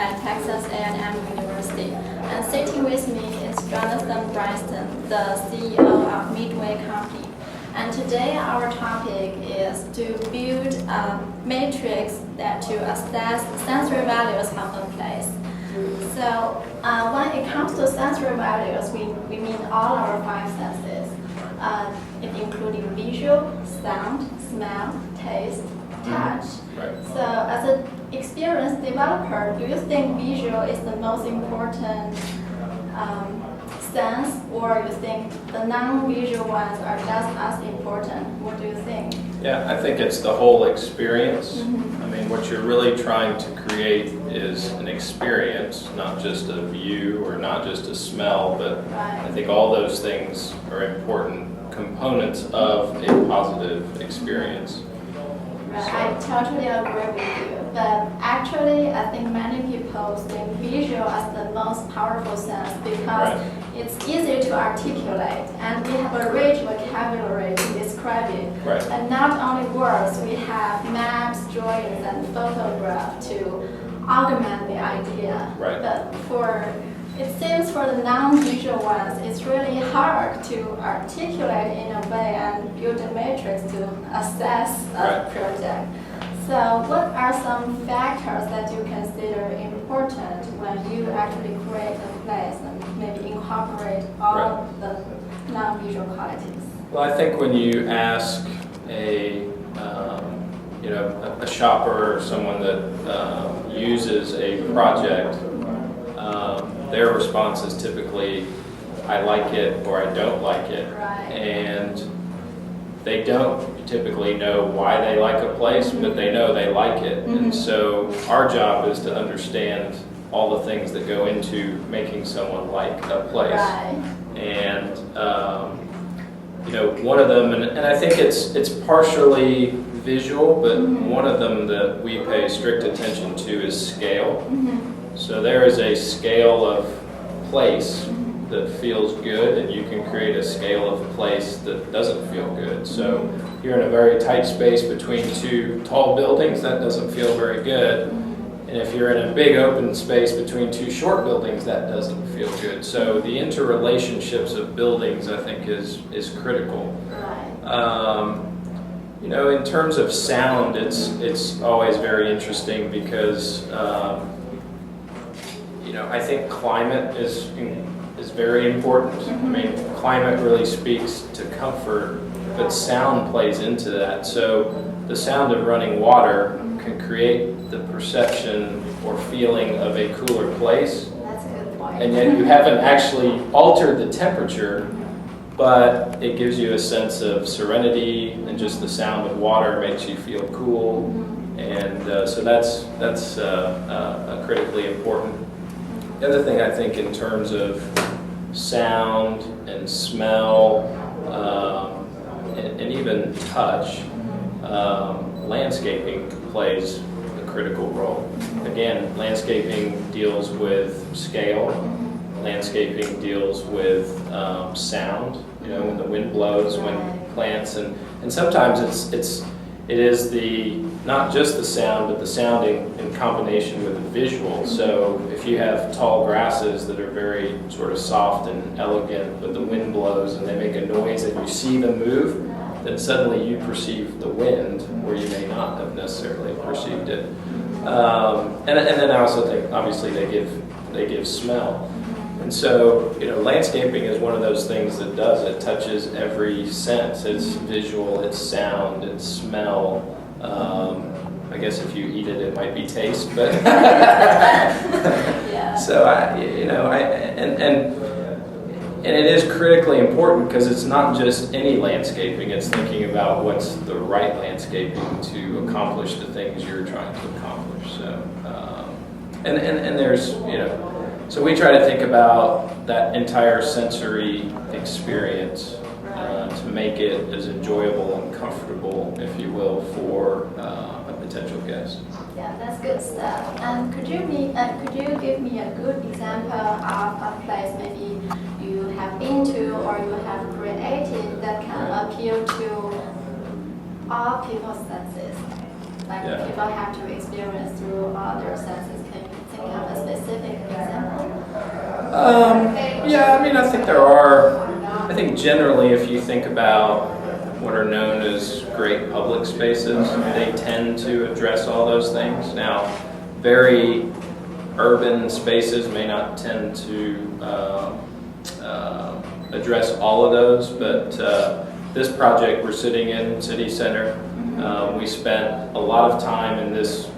at Texas A&M University. And sitting with me is BRINSDEN, the CEO of Midway company. And today our topic is to build a matrix that to assess sensory values of a place. So when it comes to sensory values, we mean all our 5 senses, including visual, sound, smell, taste, touch. Right. So as an experienced developer, do you think visual is the most important sense, or you think the non-visual ones are just as important? What do you think? Yeah, I think it's the whole experience. Mm-hmm. I mean, what you're really trying to create is an experience, not just a view or not just a smell, but Right. I think all those things are important components of a positive experience. Right, I totally agree with you. But actually, I think many people think visual as the most powerful sense because Right. it's easy to articulate, and we have a rich vocabulary to describe it. Right. And not only words, we have maps, drawings, and photographs to augment the idea. Right. But it seems for the non-visual ones, it's really hard to articulate in a way and build a matrix to assess a Right. project. So what are some factors that you consider important when you actually create a place and maybe incorporate all the non-visual qualities? Well, I think when you ask a shopper or someone that uses a project, their response is typically, I like it or I don't like it. Right. And they don't typically know why they like a place, but they know they like it. Mm-hmm. And so our job is to understand all the things that go into making someone like a place. Right. And one of them, and I think it's partially visual, but Mm-hmm. one of them that we pay strict attention to is scale. Mm-hmm. So there is a scale of place that feels good, and you can create a scale of place that doesn't feel good. So if you're in a very tight space between 2 tall buildings, that doesn't feel very good. And if you're in a big open space between 2 short buildings, that doesn't feel good. So the interrelationships of buildings, I think, is critical. Right. In terms of sound, it's always very interesting because I think climate is very important. I mean, climate really speaks to comfort, but sound plays into that. So the sound of running water can create the perception or feeling of a cooler place, That's a good point. and yet you haven't actually altered the temperature, but it gives you a sense of serenity, and just the sound of water makes you feel cool. And so that's critically important. The other thing I think in terms of sound and smell and even touch, landscaping plays a critical role. Again, landscaping deals with scale. Landscaping deals with sound. When the wind blows, when plants, and sometimes it is not just the sound, but the sound in combination with the visual. So if you have tall grasses that are very sort of soft and elegant, but the wind blows and they make a noise and you see them move, then suddenly you perceive the wind where you may not have necessarily perceived it. And then I also think obviously they give smell. And so, landscaping is one of those things that does. It touches every sense. It's visual, it's sound, it's smell. I guess if you eat it, it might be taste. But Yeah. so and it is critically important because it's not just any landscaping. It's thinking about what's the right landscaping to accomplish the things you're trying to accomplish. So, and there's So we try to think about that entire sensory experience to make it as enjoyable and comfortable, if you will, for a potential guest. Yeah, that's good stuff. And could you give me a good example of a place maybe you have been to or you have created that can appeal to all people's senses? Like people have to experience through all their senses. Can you think of a specific example? Yeah, I mean, I think there are. I think generally, if you think about what are known as great public spaces, they tend to address all those things. Now, very urban spaces may not tend to address all of those, but this project we're sitting in City Center, we spent a lot of time in this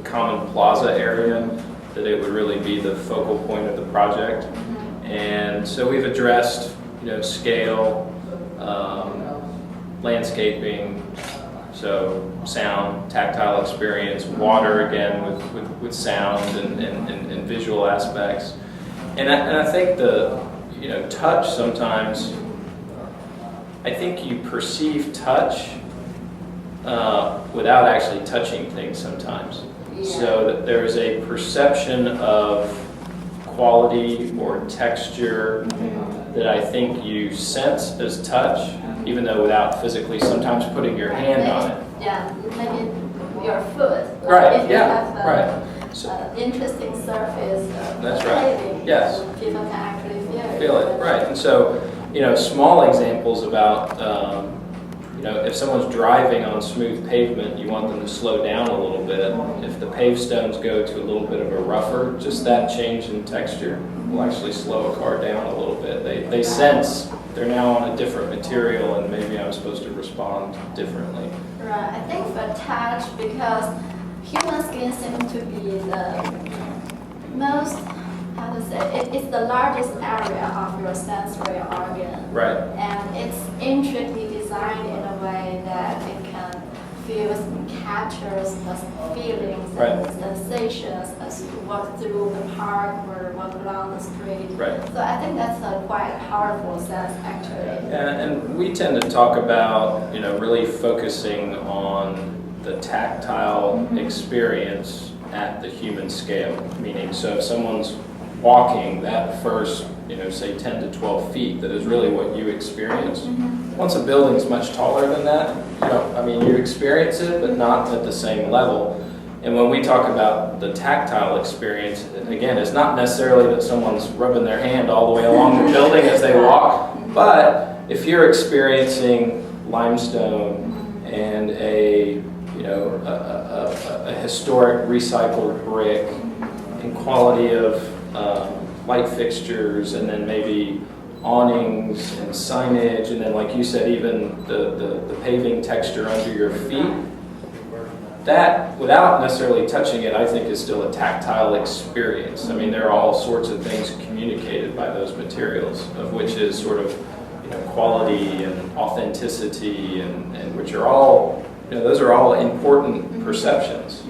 common plaza area that it would really be the focal point of the project. And so we've addressed, scale, landscaping, so sound, tactile experience, water again with sound and visual aspects. And I think touch sometimes, I think you perceive touch without actually touching things sometimes. Yeah. So that there is a perception of quality or texture that I think you sense as touch, even though without physically sometimes putting your hand on it. Yeah, maybe your foot. Right, if yeah, you have right. So, interesting surface. That's right. Paving, yes. People can actually feel it. Feel it, right. And so, small examples about, if someone's driving on smooth pavement, you want them to slow down a little bit. If the paved stones go to a little bit of a rougher, just that change in texture will actually slow a car down a little bit. They sense they're now on a different material and maybe I'm supposed to respond differently. Right, I think for touch, because human skin seems to be the most, it's the largest area of your sensory organ. Right. And it's intricately designed in a way that it can feel and captures the feelings right. and sensations as you walk through the park or walk along the street. Right. So I think that's a quite powerful sense actually. Yeah, and we tend to talk about, really focusing on the tactile experience at the human scale. Meaning, so if someone's walking that first, say 10 to 12 feet, that is really what you experience. Once a building's much taller than that, you experience it, but not at the same level. And when we talk about the tactile experience, again, it's not necessarily that someone's rubbing their hand all the way along the building as they walk, but if you're experiencing limestone and a historic recycled brick and quality of light fixtures, and then maybe awnings and signage, and then like you said, even the paving texture under your feet, that, without necessarily touching it, I think is still a tactile experience. I mean, there are all sorts of things communicated by those materials, of which is sort of quality and authenticity, and which are all, those are all important perceptions.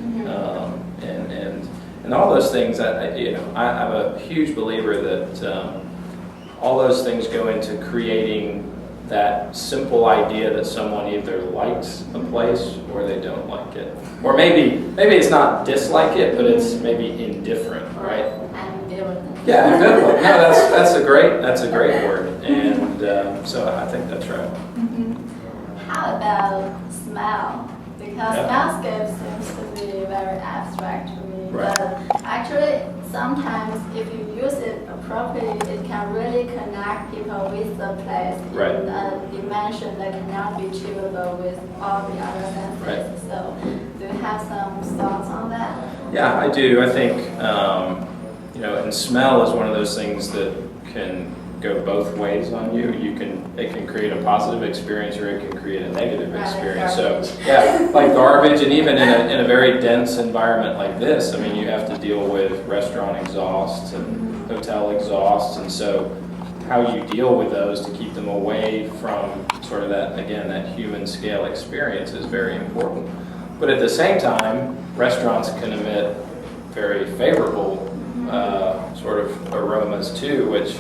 And all those things, I'm a huge believer that all those things go into creating that simple idea that someone either likes a place or they don't like it. Or maybe it's not dislike it, but it's maybe indifferent, right? Ambivalent. Yeah, ambivalent. No, that's a great word. And so I think that's right. How about smell? Because smellscape seems to be very abstract to me. Right. But actually, sometimes if you use it appropriately, it can really connect people with the place right. in a dimension that cannot be achievable with all the other senses. Right. So, do you have some thoughts on that? Yeah, I do. I think, and smell is one of those things that can go both ways on you. It can create a positive experience, or it can create a negative experience. So yeah, like garbage, and even in a very dense environment like this, you have to deal with restaurant exhausts and hotel exhausts, and so how you deal with those to keep them away from sort of that human scale experience is very important. But at the same time, restaurants can emit very favorable sort of aromas too, which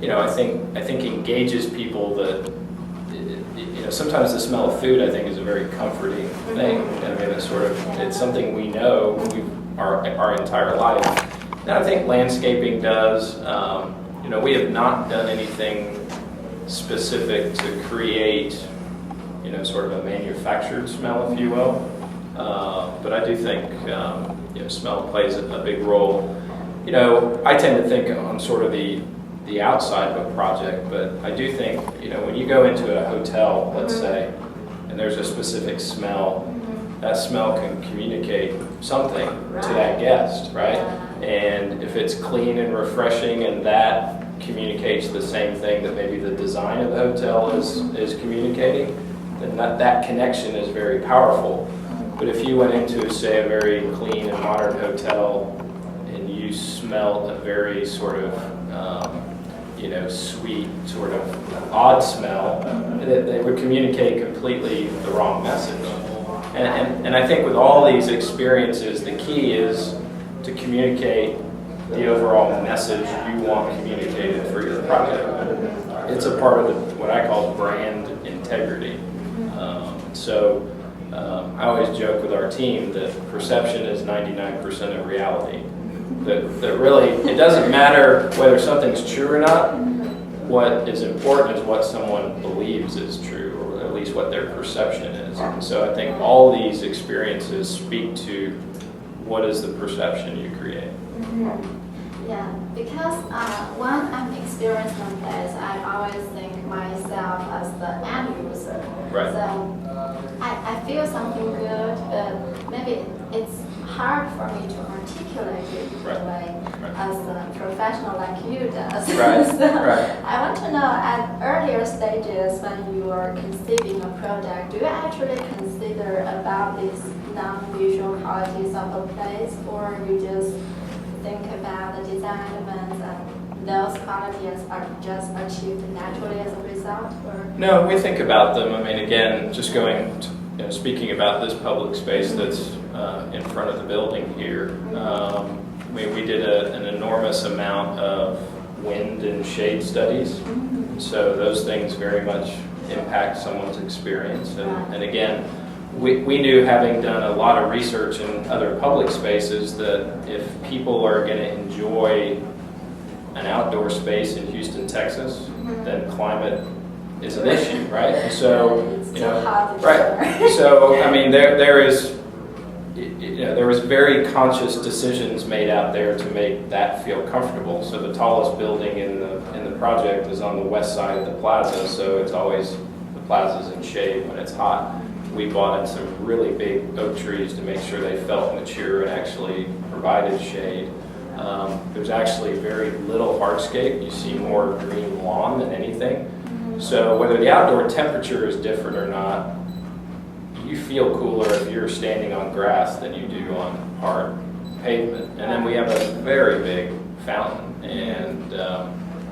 I think engages people. That sometimes the smell of food, I think, is a very comforting thing. It's something we know our entire life. And I think landscaping does. We have not done anything specific to create sort of a manufactured smell, if you will. But I do think smell plays a big role. I tend to think on sort of the outside of a project, but I do think, when you go into a hotel, let's say, and there's a specific smell, that smell can communicate something to that guest, right? And if it's clean and refreshing and that communicates the same thing that maybe the design of the hotel is communicating, then that connection is very powerful. But if you went into, say, a very clean and modern hotel and you smelled a very sort of, sweet, sort of odd smell, they would communicate completely the wrong message. And I think with all these experiences, the key is to communicate the overall message you want communicated for your project. It's a part of what I call brand integrity. I always joke with our team that perception is 99% of reality. That really, it doesn't matter whether something's true or not. What is important is what someone believes is true, or at least what their perception is. And so I think all these experiences speak to what is the perception you create. Yeah, because when I'm experiencing a place, I always think myself as the end user. Right. So I feel something good, but maybe it's hard for me to articulate it in a way as a professional like you does. Right. So I want to know, at earlier stages when you are conceiving a product, do you actually consider about these non-visual qualities of a place, or you just think about the design elements and those qualities are just achieved naturally as a result? Or? No, we think about them. I mean, again, just going to, speaking about this public space that's in front of the building here, we did an enormous amount of wind and shade studies. So those things very much impact someone's experience. And again, we knew, having done a lot of research in other public spaces, that if people are going to enjoy an outdoor space in Houston, Texas, then climate is an issue, right? And so, right. So, I mean, there was very conscious decisions made out there to make that feel comfortable. So the tallest building in the project is on the west side of the plaza, so it's always, the plaza's in shade when it's hot. We bought in some really big oak trees to make sure they felt mature and actually provided shade. There's actually very little hardscape. You see more green lawn than anything. So whether the outdoor temperature is different or not, you feel cooler if you're standing on grass than you do on hard pavement. And then we have a very big fountain, and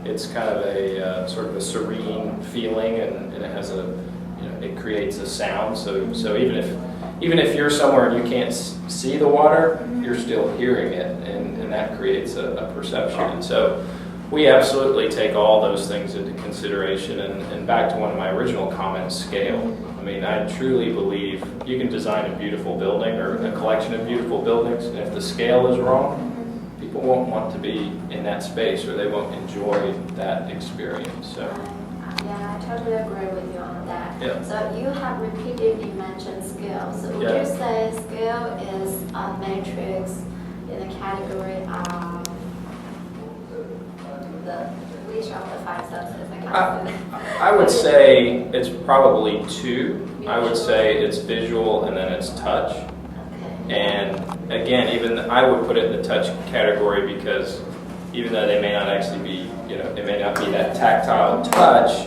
it's kind of a sort of a serene feeling, and it has it creates a sound. So even if you're somewhere and you can't see the water, you're still hearing it, and that creates a perception. And so we absolutely take all those things into consideration. And back to one of my original comments, scale. I mean, I truly believe you can design a beautiful building or a collection of beautiful buildings, and if the scale is wrong, people won't want to be in that space, or they won't enjoy that experience. So. Yeah, I totally agree with you on that. Yeah. So you have repeatedly mentioned scale. So would you say scale is a matrix in the category of which of the five senses? I would say it's probably two. I would say it's visual and then it's touch. Okay. And again, even I would put it in the touch category, because even though they may not actually be, it may not be that tactile touch,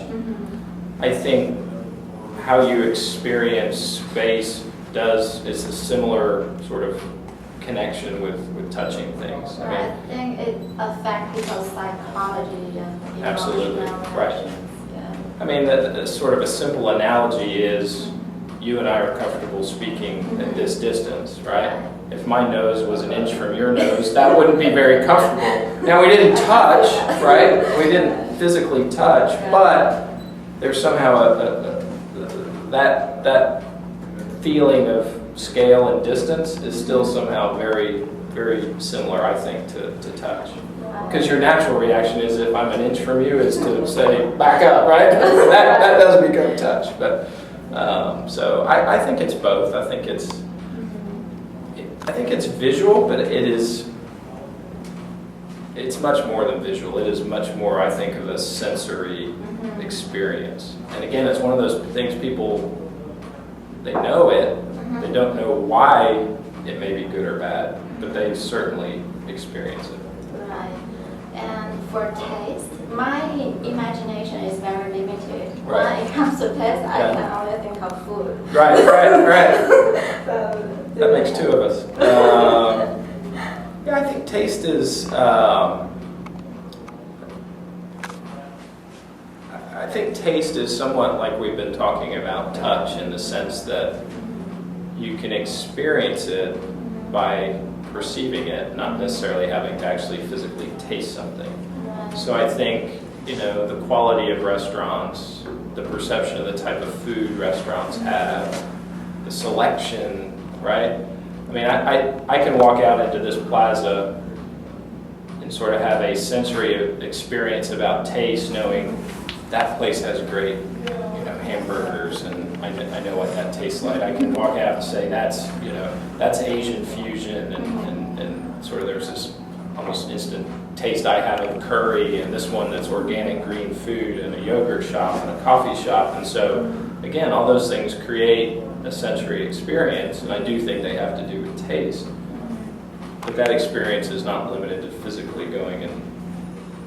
I think how you experience space is a similar sort of connection with touching things. I think it affects people's psychology and absolutely, right. Yeah. I mean, the sort of a simple analogy is you and I are comfortable speaking at this distance, right? If my nose was an inch from your nose, that wouldn't be very comfortable. Now, we didn't touch, right? We didn't physically touch, but there's somehow that feeling of scale and distance is still somehow very, very similar, I think, to touch. Because your natural reaction is, if I'm an inch from you, is to say, back up, right? that does become touch. But so I think it's both. I think I think it's visual, but it's much more than visual. It is much more, I think, of a sensory experience. And again, it's one of those things people, they know it, they don't know why it may be good or bad, but they certainly experience it. Right. And for taste, my imagination is very limited. Right. When it comes to taste, I can only think of food. Right. That makes two of us. Yeah, I think taste is. I think taste is somewhat like we've been talking about touch, in the sense that you can experience it by perceiving it, not necessarily having to actually physically taste something. So I think, the quality of restaurants, the perception of the type of food restaurants have, the selection, right? I mean, I can walk out into this plaza and sort of have a sensory experience about taste, knowing that place has great, hamburgers, and I know what that tastes like. I can walk out and say that's Asian fusion, and sort of there's this almost instant taste I have of curry, and this one that's organic green food, and a yogurt shop and a coffee shop. And so again, all those things create a sensory experience, and I do think they have to do with taste. But that experience is not limited to physically going and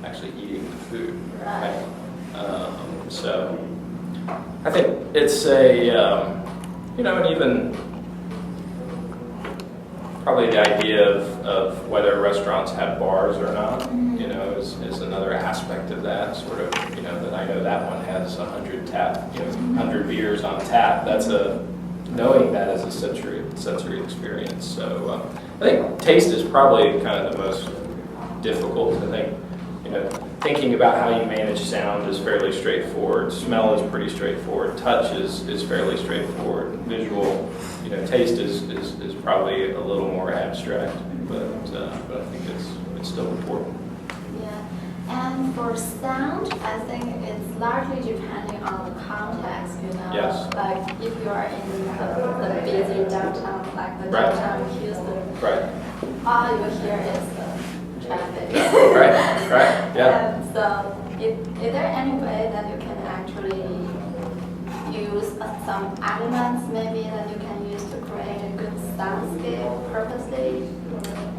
actually eating the food, right? So I think it's a, and even probably the idea of whether restaurants have bars or not, is another aspect of that, sort of, that I know that one has 100 beers on tap. That's knowing that as a sensory experience. So I think taste is probably kind of the most difficult. I think, thinking about how you manage sound is fairly straightforward. Smell is pretty straightforward. Touch is fairly straightforward. Visual, taste is probably a little more abstract, but I think it's still important. Yeah, and for sound, I think it's largely depending on the context. Yes. Like if you are in the busy downtown, like the downtown Houston, right, all you hear is the traffic. right, yeah. And so, is there any way that you can actually use some elements maybe that you can use to create a good soundscape purposely?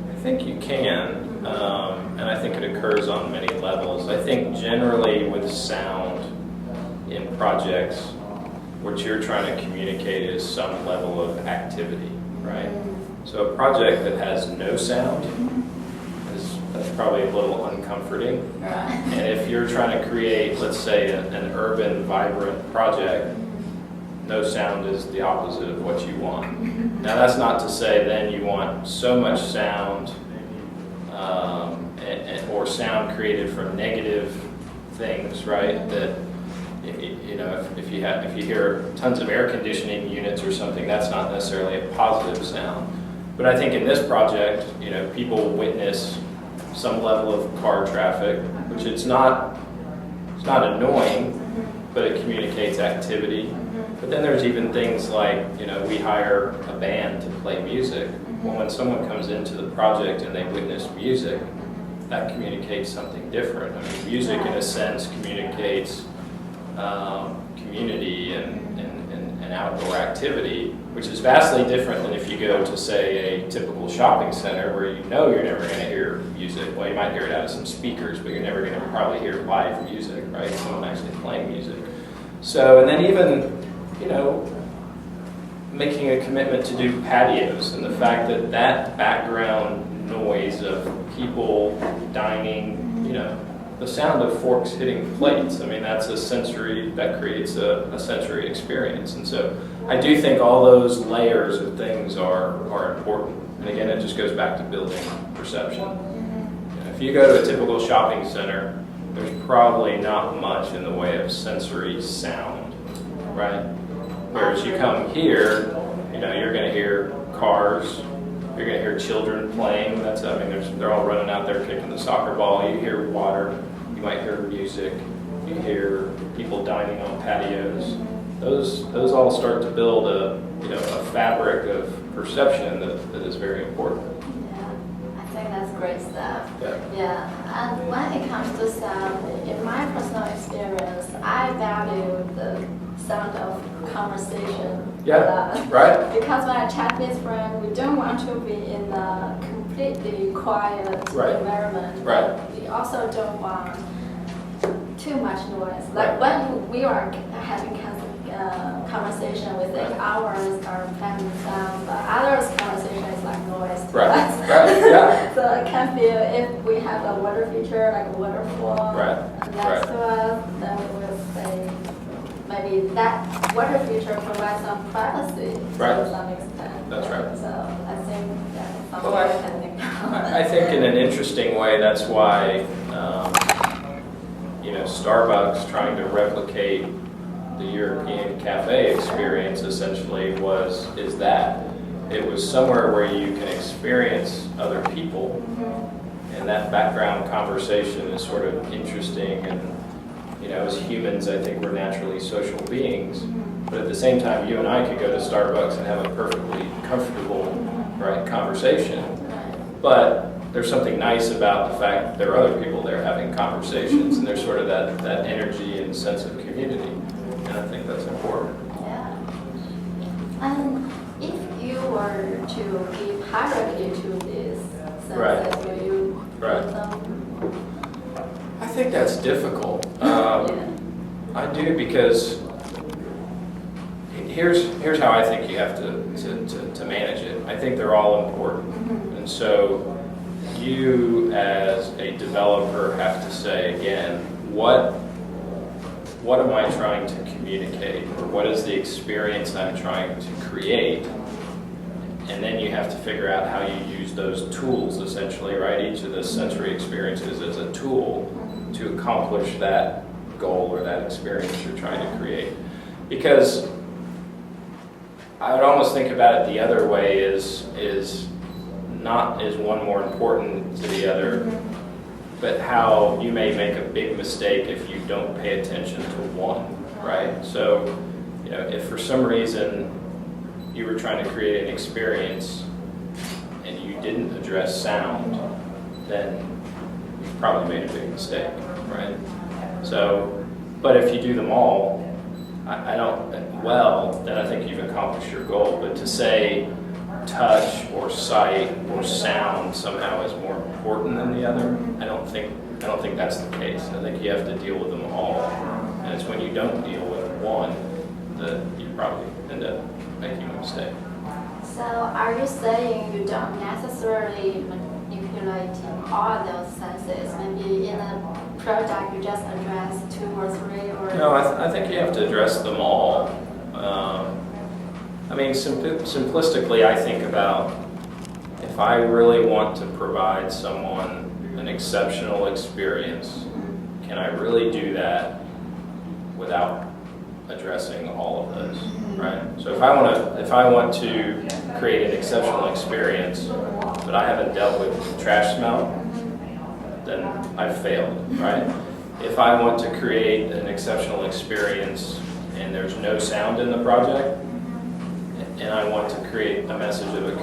I think you can, and I think it occurs on many levels. I think generally with sound in projects, what you're trying to communicate is some level of activity, right? So a project that has no sound, that's probably a little uncomforting. Right. And if you're trying to create, let's say, an urban, vibrant project, no sound is the opposite of what you want. Now, that's not to say then you want so much sound or sound created from negative things, right? That if you hear tons of air conditioning units or something, that's not necessarily a positive sound. But I think in this project, people witness some level of car traffic, which it's not annoying, but it communicates activity. But then there's even things like, we hire a band to play music. Well, when someone comes into the project and they witness music, that communicates something different. I mean, music in a sense communicates community and outdoor activity, which is vastly different than if you go to, say, a typical shopping center where you're never going to hear music. Well, you might hear it out of some speakers, but you're never going to probably hear live music, right? Someone actually playing music. So, and then even, making a commitment to do patios, and the fact that background noise of people dining, the sound of forks hitting plates, I mean, that creates a sensory experience. And so I do think all those layers of things are important. And again, it just goes back to building perception. If you go to a typical shopping center, there's probably not much in the way of sensory sound, right? Whereas you come here, you're going to hear cars, you're going to hear children playing. They're all running out there kicking the soccer ball. You hear water, you might hear music, you hear people dining on patios. those all start to build a fabric of perception that is very important. Yeah, I think that's great stuff. Yeah. Yeah, and when it comes to sound, in my personal experience, I value the sound of conversation. Yeah, right. Because when I chat with friends, we don't want to be in a completely quiet environment. Right. But we also don't want too much noise. Right. Like when we are having conversation, we think ours are pleasant sound, but others' conversation is like noise. to Right. us. Right. Yeah. So it can feel if we have a water feature like a waterfall Right. next to us, then we will say maybe that water feature provides some privacy Right. to some extent. That's right. So I think that's something Well, I can think of. I think in an interesting way, that's why Starbucks trying to replicate the European cafe experience essentially is that it was somewhere where you can experience other people, and that background conversation is sort of interesting. And as humans, I think we're naturally social beings, but at the same time, you and I could go to Starbucks and have a perfectly comfortable, conversation. But there's something nice about the fact that there are other people there having conversations, and there's sort of that energy and sense of community, and I think that's important. Yeah. And if you were to give hierarchy to this senses, will you Right. put them? I think that's difficult. I do, because here's how I think you have to manage it. I think they're all important, and so you as a developer have to say, again, what am I trying to communicate, or what is the experience I'm trying to create? And then you have to figure out how you use those tools, essentially, right? Each of the sensory experiences is a tool to accomplish that goal or that experience you're trying to create. Because I would almost think about it the other way, is not is one more important to the other, but how you may make a big mistake if you don't pay attention to one, right? So, if for some reason you were trying to create an experience and you didn't address sound, then you probably made a big mistake, right? So, but if you do them all, then I think you've accomplished your goal. But to say touch or sight or sound somehow is more important than the other, I don't think that's the case. I think you have to deal with them all, and it's when you don't deal with one that you probably end up making a mistake. So are you saying you don't necessarily manipulate all those senses? Maybe in a project you just address 2 or 3, or? No, I think you have to address them all. Simplistically, I think about, if I really want to provide someone an exceptional experience, can I really do that without addressing all of those, right? So if I want to create an exceptional experience, but I haven't dealt with trash smell, then I've failed, right? If I want to create an exceptional experience and there's no sound in the project, and I want to create a message of a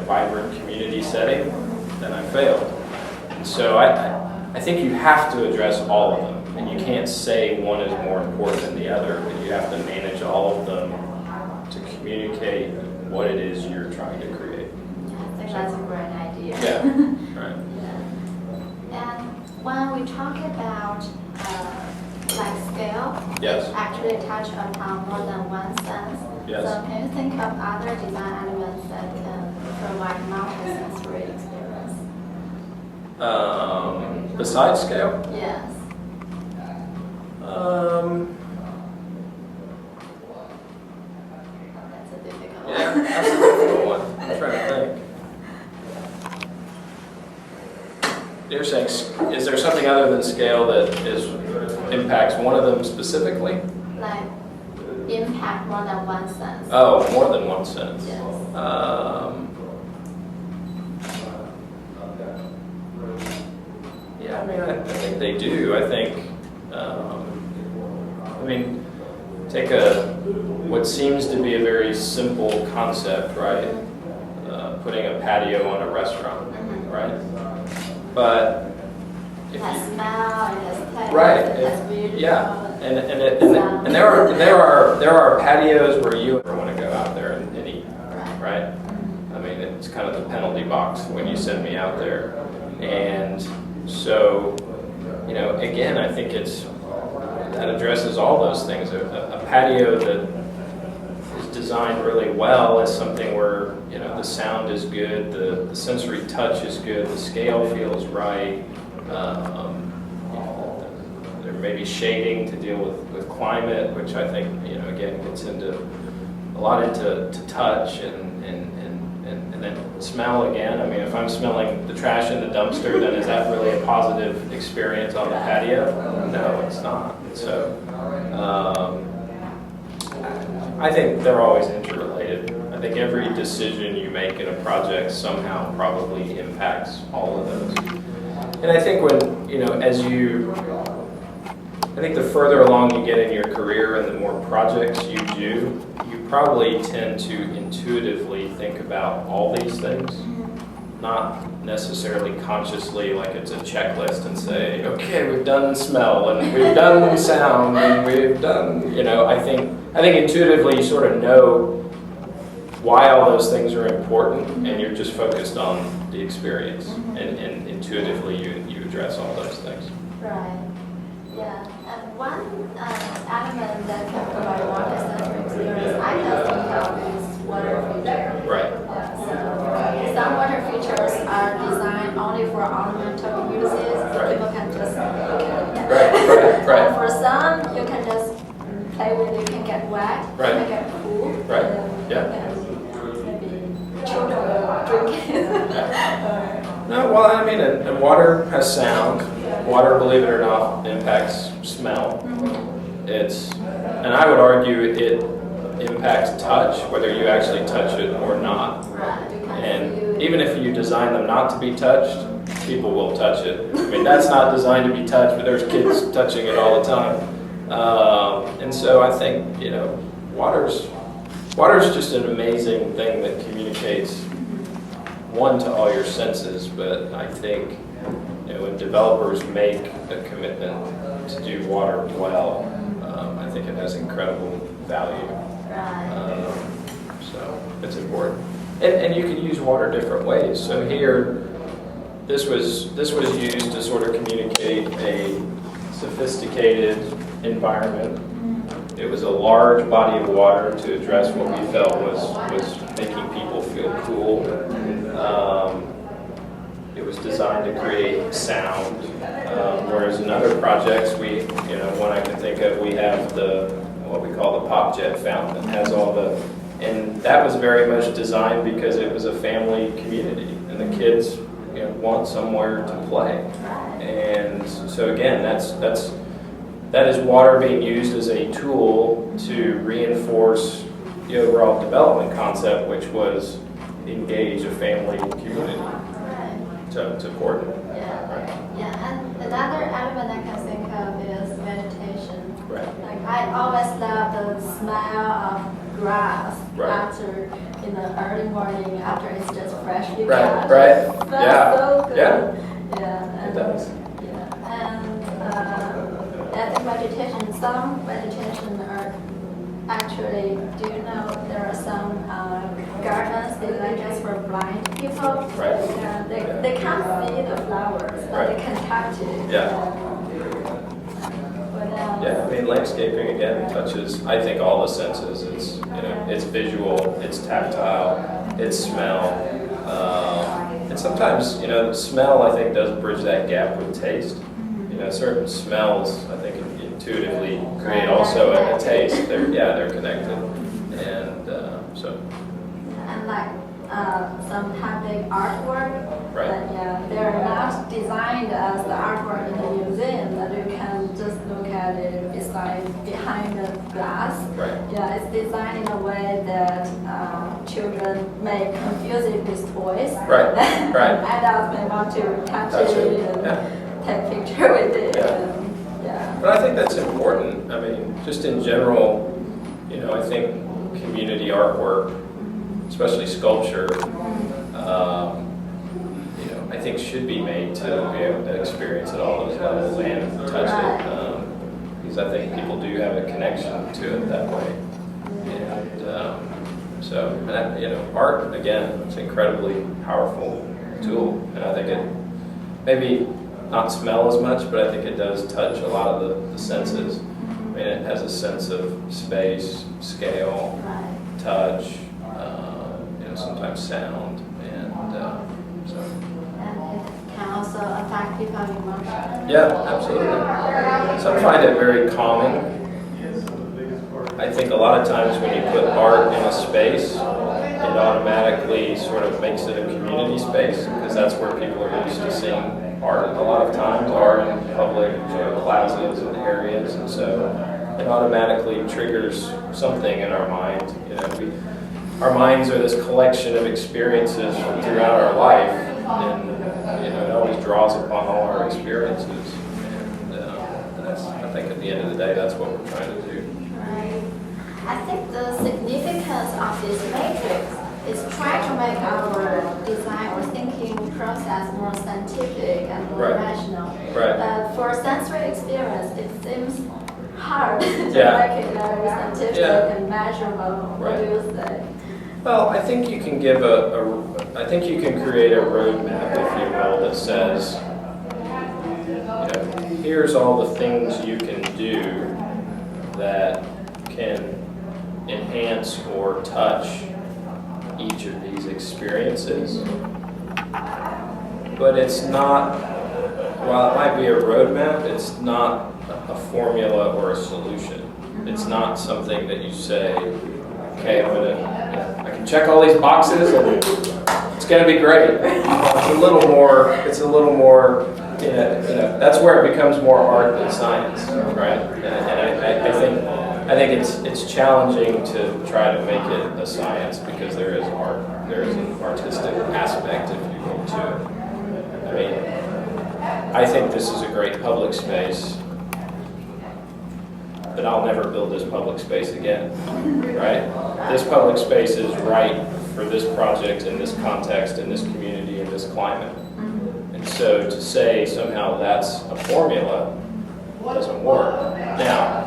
vibrant community setting, then I failed. And so I think you have to address all of them, and you can't say one is more important than the other, but you have to manage all of them to communicate what it is you're trying to create. I think that's a great idea. Yeah, right. Yeah. And when we talk about scale, Yes. it actually touch upon more than one sense. Yes. So can you think of other design elements that can provide multi-sensory experience? Besides scale? Yes. That's a difficult one. Yeah, that's a difficult one. I'm trying to think. You're saying, is there something other than scale that impacts one of them specifically? Like impact more than one sense. Oh, more than one sense. Yes. Yeah, I think they do. I think, take a what seems to be a very simple concept, right? Putting a patio on a restaurant, right? But if It has you, smell, it has taste, right, it has beauty. yeah, and there are patios where you ever want to go out there and eat, right? I mean, it's kind of the penalty box when you send me out there, and so, you know, again, I think that addresses all those things. A patio that is designed really well is something where, you know, the sound is good, the sensory touch is good, the scale feels right. You know, there may be shading to deal with climate, which I think, you know, again gets into a lot into touch and then smell again. I mean, if I'm smelling the trash in the dumpster, then is that really a positive experience on the patio? No, it's not. So I think they're always interrelated. I think every decision you make in a project somehow probably impacts all of those. And I think when, you know, I think the further along you get in your career and the more projects you do, you probably tend to intuitively think about all these things, not necessarily consciously like it's a checklist and say, okay, we've done smell and we've done sound and we've done, you know, I think intuitively you sort of know why all those things are important, and you're just focused on the experience, and intuitively you address all those things. Right. Yeah. And one element that can provide water sensor experience, I can think of is water feature. Right. So some water features are designed only for ornamental uses. Right. People can just look at it. Right. And for some, you can just play with it. You can get wet. Right. You can get cool. Right. Yeah. Maybe children will drink it. No, well, I mean, and water has sound. Water, believe it or not, impacts smell. And I would argue it impacts touch, whether you actually touch it or not. And even if you design them not to be touched, people will touch it. I mean, that's not designed to be touched, but there's kids touching it all the time. And so I think, you know, water's just an amazing thing that communicates, one, to all your senses, but I think, you know, when developers make a commitment to do water well, I think it has incredible value. So it's important. And you can use water different ways. So here, this was used to sort of communicate a sophisticated environment. It was a large body of water to address what we felt was making people feel cool. It was designed to create sound, whereas in other projects, one I can think of, we have what we call the pop jet fountain that has all and that was very much designed because it was a family community, and the kids, you know, want somewhere to play. And so again, that is water being used as a tool to reinforce the overall development concept, which was engage a family community. So it's important. Yeah, and another element I can think of is meditation. Right. Like I always love the smell of grass after in the early morning after it's just freshly cut. Right. It smells Yeah. so good. Yeah. And, It does. Yeah, and in meditation, some meditation are actually, do you know there are some gardens designed just for blind people? Right. They can't see the flowers, but they can touch it. Yeah, I mean, landscaping again touches, I think, all the senses. It's, you know, it's visual, it's tactile, it's smell, and sometimes, you know, smell I think does bridge that gap with taste. You know, certain smells I think intuitively create also a taste. They're connected, and so. And like some public artwork, Right. but they're not designed as the artwork in the museum that you can just look at it behind the glass. Right. Yeah, it's designed in a way that children may confuse it with toys. Right. Adults may want to touch it and take picture with it. Yeah. But I think that's important. I mean, just in general, you know, I think community artwork, especially sculpture, you know, I think should be made to be able to experience at all those levels and touch it, because I think people do have a connection to it that way. And and you know, art, again, it's an incredibly powerful tool, and I think it maybe not smell as much, but I think it does touch a lot of the senses. I mean, it has a sense of space, scale, touch, you know, sometimes sound, and so. And it can also affect people's emotions. Yeah, absolutely. So I find it very calming. I think a lot of times when you put art in a space, it automatically sort of makes it a community space, because that's where people are used to seeing art a lot of times, art in public sort of plazas and areas, and so it automatically triggers something in our mind. You know, our minds are this collection of experiences throughout our life, and you know, it always draws upon all our experiences. And that's, I think, at the end of the day, that's what we're trying to do. Right. I think the significance of this matrix is trying to make our design or thinking process more scientific and more rational. Right. But for sensory experience, it seems hard to make it very scientific and measurable. What do you say? Well, I think you can give I think you can create a roadmap, if you will, that says, you know, here's all the things you can do that can enhance or touch each of these experiences. But it's not, while it might be a roadmap, it's not a formula or a solution. It's not something that you say, okay, I can check all these boxes and it's going to be great. It's a little more, you know, that's where it becomes more art than science, right? And I think it's challenging to try to make it a science, because there is art, there is an artistic aspect, if you will, to it. I mean, I think this is a great public space, but I'll never build this public space again, right? This public space is right for this project, in this context, in this community, in this climate. And so to say somehow that's a formula doesn't work. Now,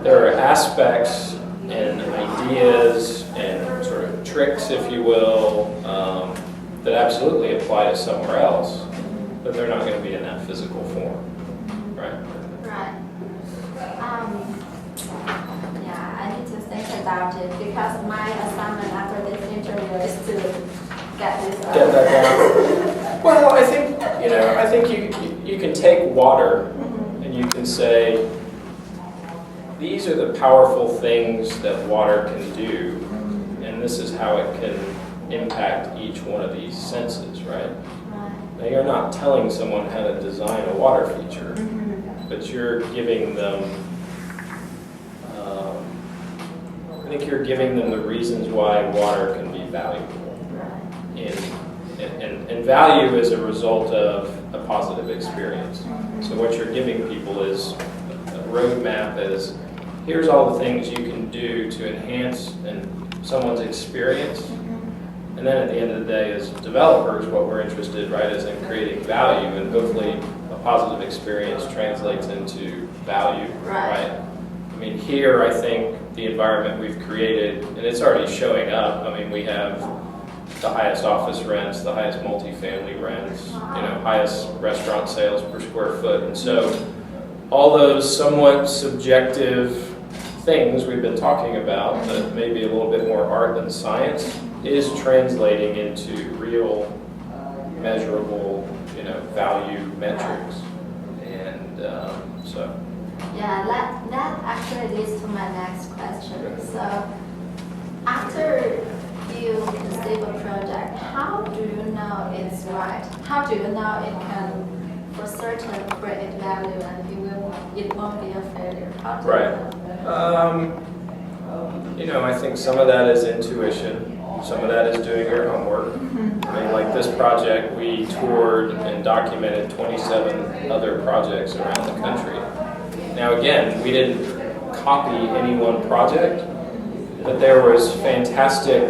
there are aspects and ideas and sort of tricks, if you will, that absolutely apply to somewhere else, but they're not going to be in that physical form, right? Right. Yeah, I need to think about it, because my assignment after this interview is to get this up. Get that down. Well, I think you can take water and you can say, these are the powerful things that water can do, and this is how it can impact each one of these senses, right? Now, you're not telling someone how to design a water feature, but you're giving them, I think you're giving them the reasons why water can be valuable. And value is a result of a positive experience. So what you're giving people is a roadmap, is here's all the things you can do to enhance someone's experience. And then at the end of the day, as developers, what we're interested, right, is in creating value, and hopefully a positive experience translates into value, right? I mean, here, I think the environment we've created, and it's already showing up. I mean, we have the highest office rents, the highest multifamily rents, you know, highest restaurant sales per square foot. And so all those somewhat subjective things we've been talking about that may be a little bit more art than science is translating into real, measurable, you know, value metrics. And so. Yeah, that actually leads to my next question. So after you conceive a project, how do you know it's right? How do you know it can, for certain, create value and it won't be a failure? How do you know? You know, I think some of that is intuition. Some of that is doing your homework. I mean, like this project, we toured and documented 27 other projects around the country. Now again, we didn't copy any one project, but there was fantastic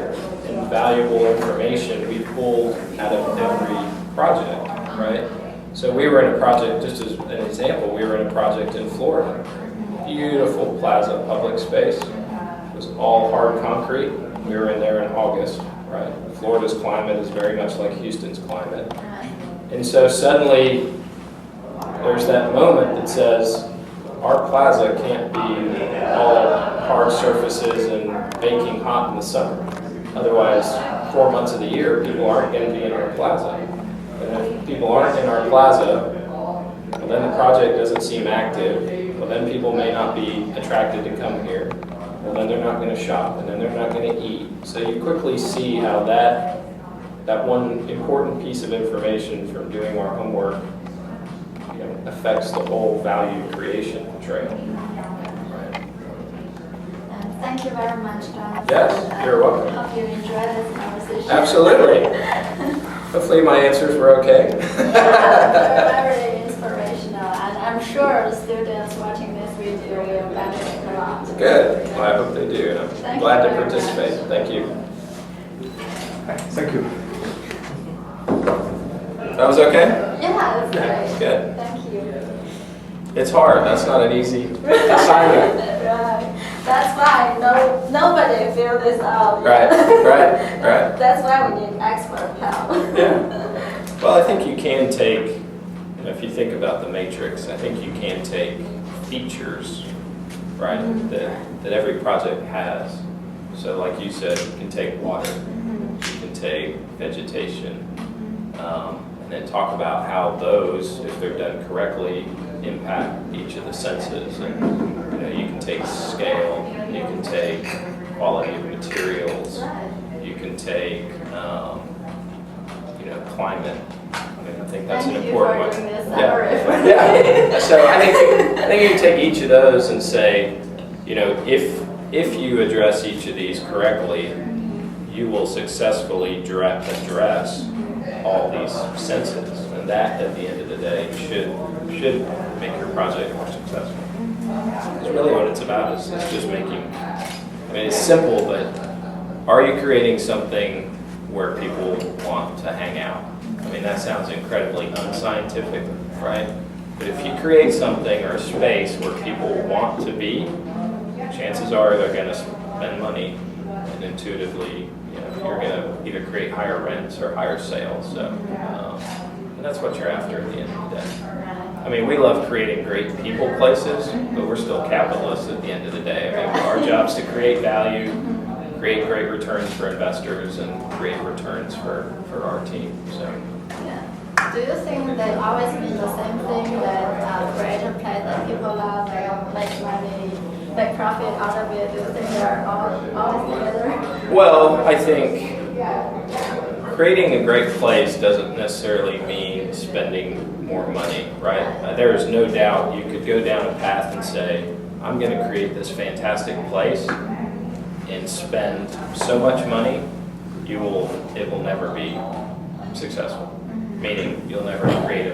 and valuable information we pulled out of every project, right? So we were in a project, just as an example, we were in a project in Florida. Beautiful plaza public space. It was all hard concrete. We were in there in August, right? Florida's climate is very much like Houston's climate. And so suddenly, there's that moment that says, our plaza can't be all hard surfaces and baking hot in the summer. Otherwise, 4 months of the year, people aren't going to be in our plaza. And if people aren't in our plaza, well, then the project doesn't seem active. Well, then people may not be attracted to come here. Well, then they're not going to shop, and then they're not going to eat. So you quickly see how that one important piece of information from doing our homework affects the whole value creation trail. Right. Thank you very much, Jonathan. Yes, you're welcome. Hope you enjoyed this conversation. Absolutely. Hopefully my answers were okay. Very inspirational, and I'm sure the students watching this video will benefit a lot. Good. Well, I hope they do, and I'm glad to participate. Thank you. Thank you. That was okay? Yeah, that's great. Good. Thank you. It's hard. That's not an easy assignment. Right. That's why nobody filled this out. Right. That's why we need expert help. Yeah. Well, I think you can take, if you think about the matrix, I think you can take features, right, that every project has. So like you said, you can take water, you can take vegetation, and then talk about how those, if they're done correctly, impact each of the senses. And you can take scale, you can take quality of materials, you can take climate. I think that's an important one. Yeah. So I think you can take each of those and say, if you address each of these correctly, you will successfully address all these senses, and that, at the end of the day, should make your project more successful. Because really, what it's about is just making. It's simple, but are you creating something where people want to hang out? That sounds incredibly unscientific, right? But if you create something or a space where people want to be, chances are they're going to spend money, and intuitively, you're going to either create higher rents or higher sales. So, and that's what you're after at the end of the day. We love creating great people places, but we're still capitalists at the end of the day. Our job's to create value, create great returns for investors, and create returns for our team. So. Do you think they always mean the same thing, that create a place that people love and make money, make profit out of it? Do you think they're always together? Well, I think creating a great place doesn't necessarily mean spending more money, right? There is no doubt you could go down a path and say, I'm going to create this fantastic place and spend so much money, it will never be successful. Meaning you'll never create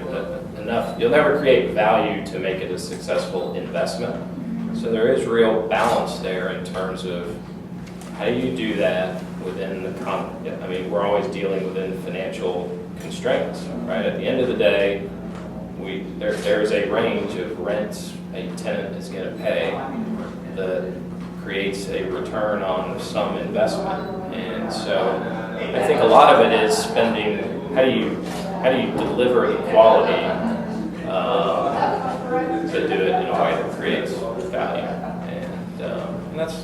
you'll never create value to make it a successful investment. So there is real balance there in terms of how do you do that within the we're always dealing within financial constraints, right? At the end of the day, there's a range of rents a tenant is going to pay that creates a return on some investment. And so I think a lot of it is spending, how do you deliver the quality, but do it in a way that creates value. And that's,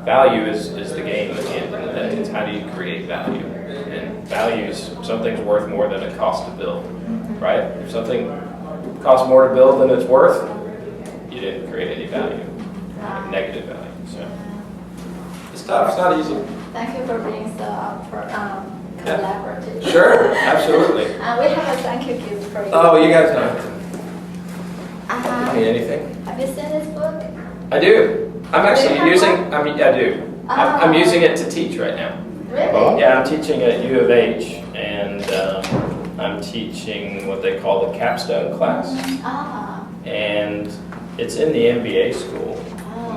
value is the game at the end of the day. It's how do you create value. And value is something's worth more than it costs to build, right? If something costs more to build than it's worth, you didn't create any value, negative value. So it's tough, it's not easy. Thank you for being so collaborative. Sure, absolutely. We have a thank you gift for you. Oh, you guys know. Need anything? Have you seen this book? I do. I'm actually using, I do. I'm using it to teach right now. Really? Yeah, I'm teaching at U of H, and I'm teaching what they call the capstone class. And it's in the MBA school.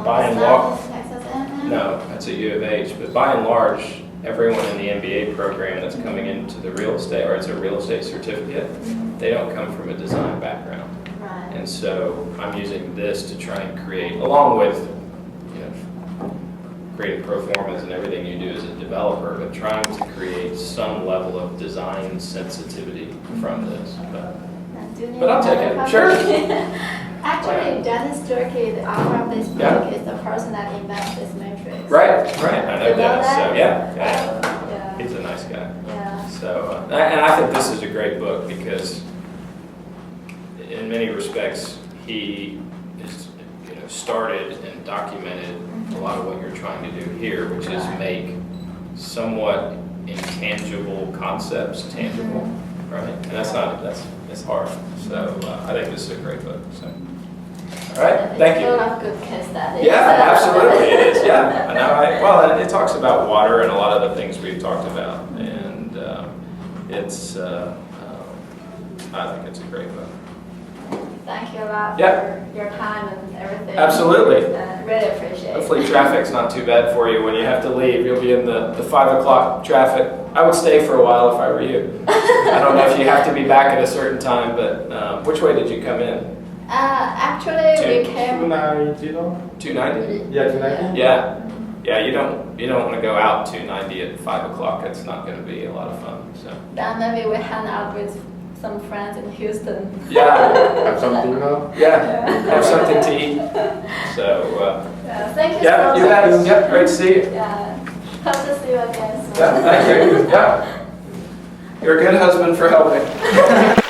Texas A&M? No, that's at U of H. But by and large, everyone in the MBA program that's coming into the real estate, or it's a real estate certificate, they don't come from a design background. Right. And so I'm using this to try and create, along with, you know, creating pro formas and everything you do as a developer, but trying to create some level of design sensitivity from this. But I'll take it, sure. Actually, Dennis Durkee, the author of this book, Yeah. is the person that invented this matrix. Right, I know You know Dennis, that? so yeah. Yeah. He's a nice guy. Yeah. So, and I think this is a great book because in many respects, he is, you know, started and documented a lot of what you're trying to do here, which is make somewhat intangible concepts tangible, right? And it's hard. So I think this is a great book. So, all right, thank you. Full of good case studies. Yeah, absolutely, it is. Yeah, well, it talks about water and a lot of the things we've talked about, and it's. I think it's a great book. Thank you a lot Yeah. for your time and everything. Absolutely. Really appreciate it. Hopefully traffic's not too bad for you when you have to leave. You'll be in the 5 o'clock traffic. I would stay for a while if I were you. I don't know if you have to be back at a certain time, but which way did you come in? Actually, we came. 290. 290? Yeah, 290. Yeah. Yeah, you don't want to go out 290 at 5 o'clock. It's not going to be a lot of fun. So. Then maybe we hang out with some friends in Houston. Yeah. Have something now. Yeah. Have something to eat. So. Yeah, thank you Yeah, so you much. bet. Yep, great to see you. Yeah. Hope to see you again soon. Yeah, thank you. Yeah. You're a good husband for helping.